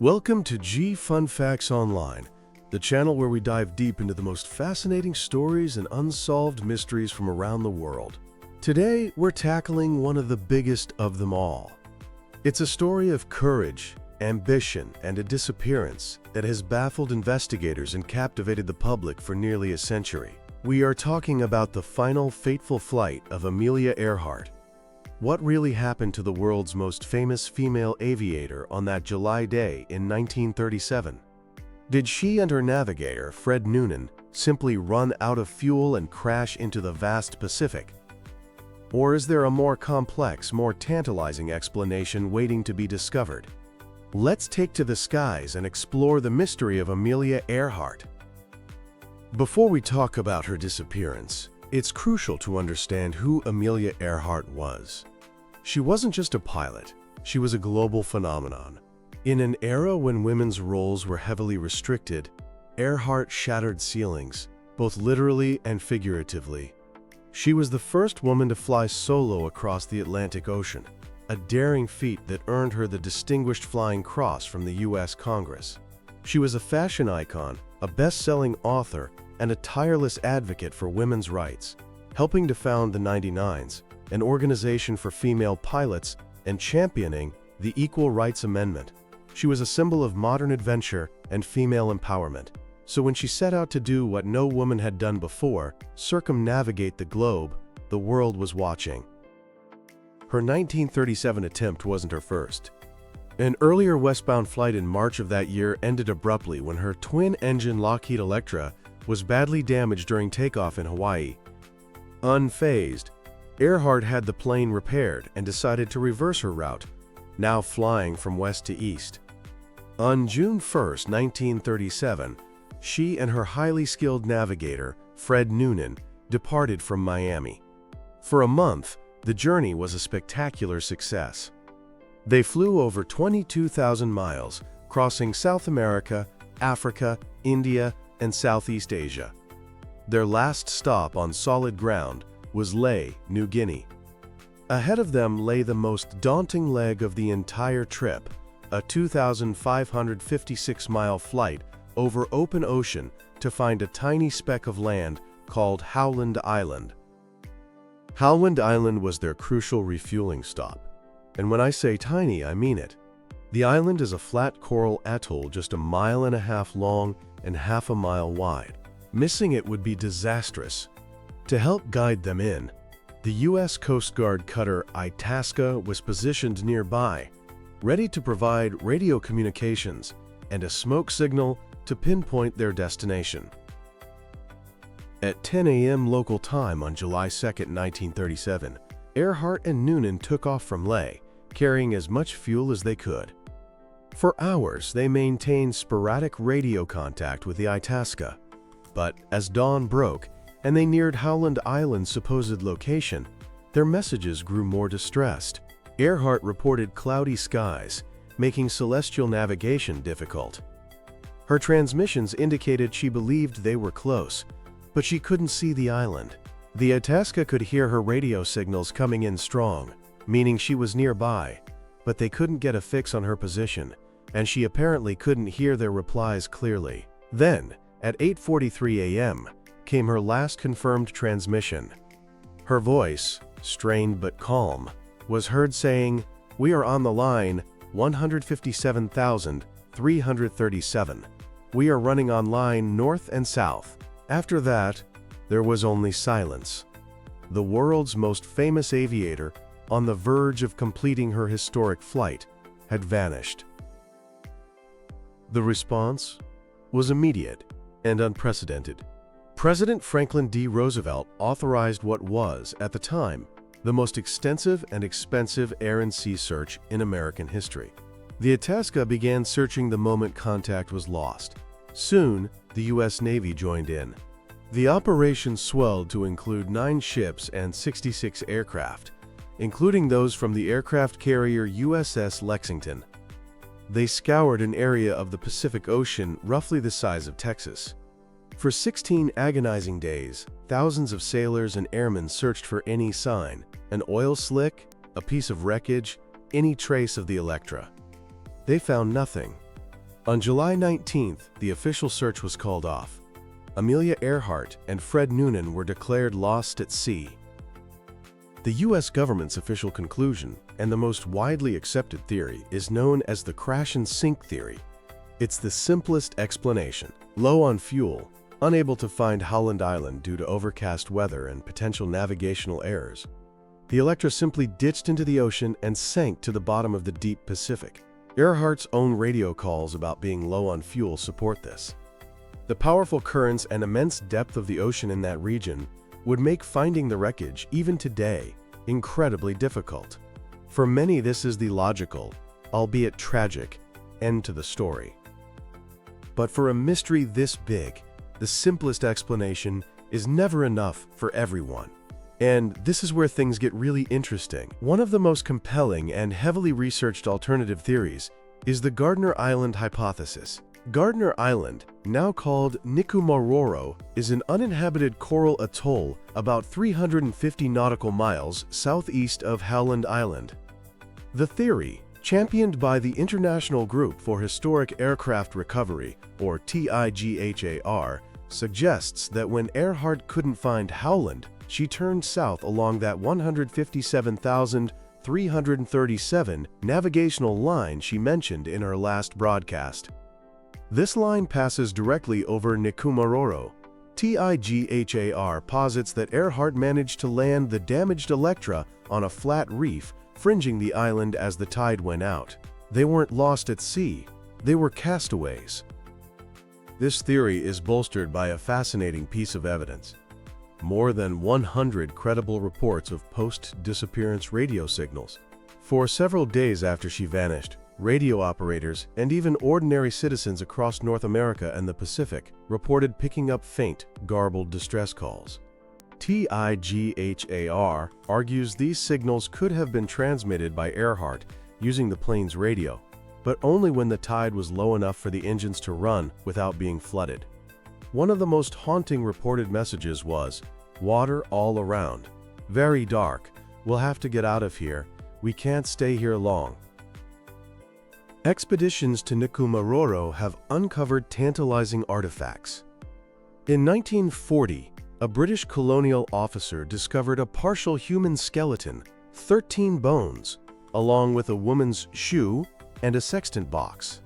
Welcome to G Fun Facts Online, the channel where we dive deep into the most fascinating stories and unsolved mysteries from around the world. Today, we're tackling one of the biggest of them all. It's a story of courage, ambition, and a disappearance that has baffled investigators and captivated the public for nearly a century. We are talking about the final fateful flight of Amelia Earhart. What really happened to the world's most famous female aviator on that July day in 1937? Did she and her navigator, Fred Noonan, simply run out of fuel and crash into the vast Pacific? Or is there a more complex, more tantalizing explanation waiting to be discovered? Let's take to the skies and explore the mystery of Amelia Earhart. Before we talk about her disappearance, it's crucial to understand who Amelia Earhart was. She wasn't just a pilot, she was a global phenomenon. In an era when women's roles were heavily restricted, Earhart shattered ceilings, both literally and figuratively. She was the first woman to fly solo across the Atlantic Ocean, a daring feat that earned her the Distinguished Flying Cross from the U.S. Congress. She was a fashion icon, a best-selling author, and a tireless advocate for women's rights, helping to found the 99s, an organization for female pilots, and championing the Equal Rights Amendment. She was a symbol of modern adventure and female empowerment. So when she set out to do what no woman had done before, circumnavigate the globe, the world was watching. Her 1937 attempt wasn't her first. An earlier westbound flight in March of that year ended abruptly when her twin-engine Lockheed Electra was badly damaged during takeoff in Hawaii. Unfazed, Earhart had the plane repaired and decided to reverse her route, now flying from west to east. On June 1, 1937, she and her highly skilled navigator, Fred Noonan, departed from Miami. For a month, the journey was a spectacular success. They flew over 22,000 miles, crossing South America, Africa, India, and Southeast Asia. Their last stop on solid ground was Lae, New Guinea. Ahead of them lay the most daunting leg of the entire trip, a 2,556-mile flight over open ocean to find a tiny speck of land called Howland Island. Howland Island was their crucial refueling stop. And when I say tiny, I mean it. The island is a flat coral atoll just 1.5 miles long and half a mile wide. Missing it would be disastrous. To help guide them in, the U.S. Coast Guard cutter Itasca was positioned nearby, ready to provide radio communications and a smoke signal to pinpoint their destination. At 10 a.m. local time on July 2, 1937, Earhart and Noonan took off from Lae, carrying as much fuel as they could. For hours, they maintained sporadic radio contact with the Itasca. But as dawn broke, and they neared Howland Island's supposed location, their messages grew more distressed. Earhart reported cloudy skies, making celestial navigation difficult. Her transmissions indicated she believed they were close, but she couldn't see the island. The Itasca could hear her radio signals coming in strong, meaning she was nearby, but they couldn't get a fix on her position, and she apparently couldn't hear their replies clearly. Then, at 8:43 a.m., came her last confirmed transmission. Her voice, strained but calm, was heard saying, "We are on the line 157,337. We are running on line north and south." After that, there was only silence. The world's most famous aviator, on the verge of completing her historic flight, had vanished. The response was immediate and unprecedented. President Franklin D. Roosevelt authorized what was, at the time, the most extensive and expensive air and sea search in American history. The Itasca began searching the moment contact was lost. Soon, the U.S. Navy joined in. The operation swelled to include 9 ships and 66 aircraft, including those from the aircraft carrier USS Lexington. They scoured an area of the Pacific Ocean roughly the size of Texas. For 16 agonizing days, thousands of sailors and airmen searched for any sign, an oil slick, a piece of wreckage, any trace of the Electra. They found nothing. On July 19th, the official search was called off. Amelia Earhart and Fred Noonan were declared lost at sea. The U.S. government's official conclusion, and the most widely accepted theory, is known as the crash and sink theory. It's the simplest explanation. Low on fuel, unable to find Howland Island due to overcast weather and potential navigational errors, the Electra simply ditched into the ocean and sank to the bottom of the deep Pacific. Earhart's own radio calls about being low on fuel support this. The powerful currents and immense depth of the ocean in that region would make finding the wreckage, even today, incredibly difficult. For many, this is the logical, albeit tragic, end to the story. But for a mystery this big, the simplest explanation is never enough for everyone. And this is where things get really interesting. One of the most compelling and heavily researched alternative theories is the Gardner Island hypothesis. Gardner Island, now called Nikumaroro, is an uninhabited coral atoll about 350 nautical miles southeast of Howland Island. The theory, championed by the International Group for Historic Aircraft Recovery, or TIGHAR, suggests that when Earhart couldn't find Howland, she turned south along that 157,337 navigational line she mentioned in her last broadcast. This line passes directly over Nikumaroro. TIGHAR posits that Earhart managed to land the damaged Electra on a flat reef fringing the island as the tide went out. They weren't lost at sea, they were castaways. This theory is bolstered by a fascinating piece of evidence. More than 100 credible reports of post-disappearance radio signals. For several days after she vanished, radio operators and even ordinary citizens across North America and the Pacific reported picking up faint, garbled distress calls. TIGHAR argues these signals could have been transmitted by Earhart using the plane's radio, but only when the tide was low enough for the engines to run without being flooded. One of the most haunting reported messages was, "Water all around. Very dark. We'll have to get out of here. We can't stay here long." Expeditions to Nikumaroro have uncovered tantalizing artifacts. In 1940, a British colonial officer discovered a partial human skeleton, 13 bones, along with a woman's shoe and a sextant box.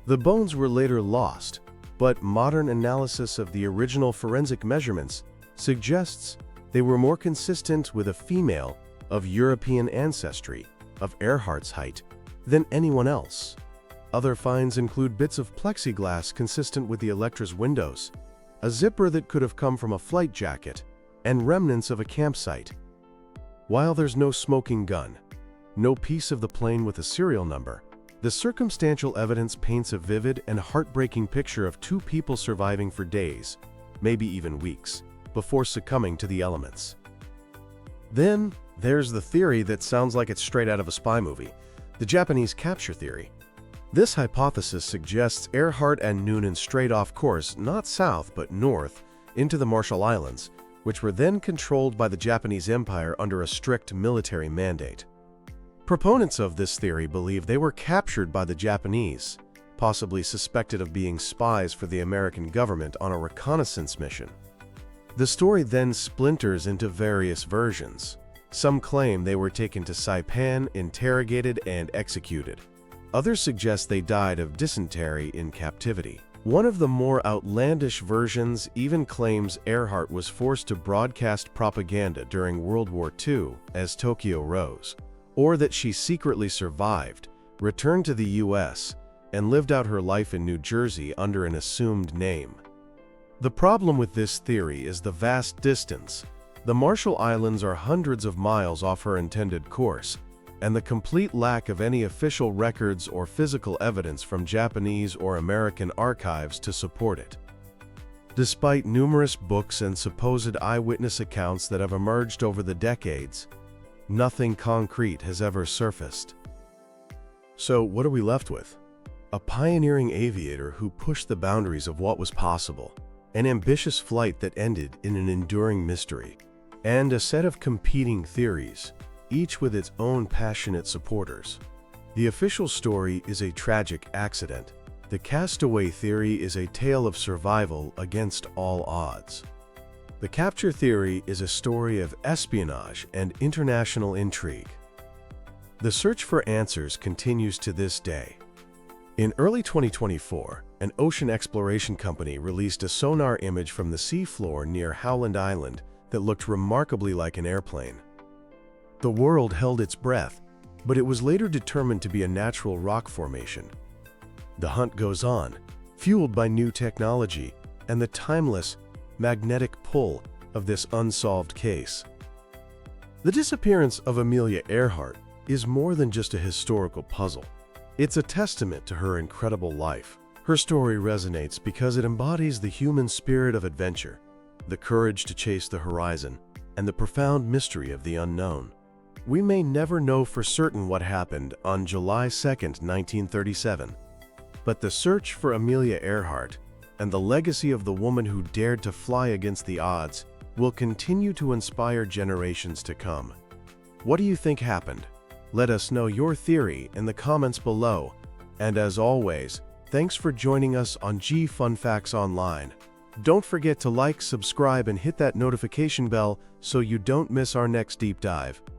The bones were later lost, but modern analysis of the original forensic measurements suggests they were more consistent with a female of European ancestry, of Earhart's height, than anyone else. Other finds include bits of plexiglass consistent with the Electra's windows, a zipper that could have come from a flight jacket, and remnants of a campsite. While there's no smoking gun, no piece of the plane with a serial number, the circumstantial evidence paints a vivid and heartbreaking picture of two people surviving for days, maybe even weeks, before succumbing to the elements. Then, there's the theory that sounds like it's straight out of a spy movie, the Japanese capture theory. This hypothesis suggests Earhart and Noonan strayed off course, not south but north, into the Marshall Islands, which were then controlled by the Japanese Empire under a strict military mandate. Proponents of this theory believe they were captured by the Japanese, possibly suspected of being spies for the American government on a reconnaissance mission. The story then splinters into various versions. Some claim they were taken to Saipan, interrogated, and executed. Others suggest they died of dysentery in captivity. One of the more outlandish versions even claims Earhart was forced to broadcast propaganda during World War II as Tokyo rose, or that she secretly survived, returned to the US, and lived out her life in New Jersey under an assumed name. The problem with this theory is the vast distance. The Marshall Islands are hundreds of miles off her intended course, and the complete lack of any official records or physical evidence from Japanese or American archives to support it. Despite numerous books and supposed eyewitness accounts that have emerged over the decades, nothing concrete has ever surfaced. So what are we left with? A pioneering aviator who pushed the boundaries of what was possible, an ambitious flight that ended in an enduring mystery, and a set of competing theories, each with its own passionate supporters. The official story is a tragic accident, The castaway theory is a tale of survival against all odds. The capture theory is a story of espionage and international intrigue. The search for answers continues to this day. In early 2024, an ocean exploration company released a sonar image from the seafloor near Howland Island that looked remarkably like an airplane. The world held its breath, but it was later determined to be a natural rock formation. The hunt goes on, fueled by new technology and the timeless, magnetic pull of this unsolved case. The disappearance of Amelia Earhart is more than just a historical puzzle. It's a testament to her incredible life. Her story resonates because it embodies the human spirit of adventure, the courage to chase the horizon, and the profound mystery of the unknown. We may never know for certain what happened on July 2, 1937, but the search for Amelia Earhart and the legacy of the woman who dared to fly against the odds will continue to inspire generations to come. What do you think happened? Let us know your theory in the comments below. And as always, thanks for joining us on G Fun Facts Online. Don't forget to like, subscribe, and hit that notification bell so you don't miss our next deep dive.